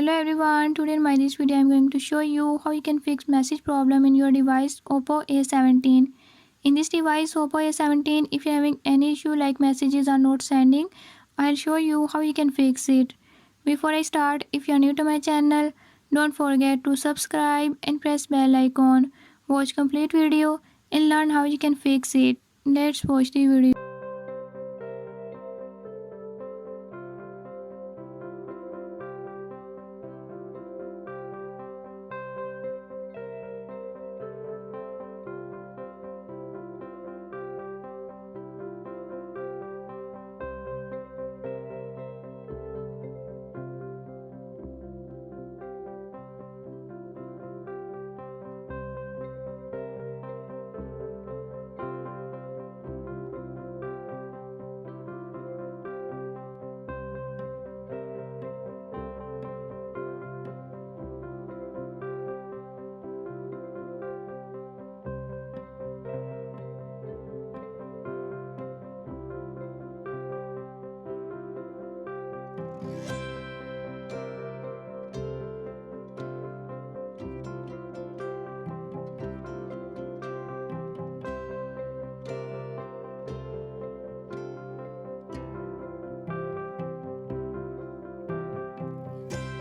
Hello everyone, today in this video I am going to show you how you can fix message problem in your device Oppo A17. In this device Oppo A17, if you are having any issue like messages are not sending, I'll show you how you can fix it. Before I start, if you are new to my channel, don't forget to subscribe and press bell icon. Watch complete video and learn how you can fix it. Let's watch the video.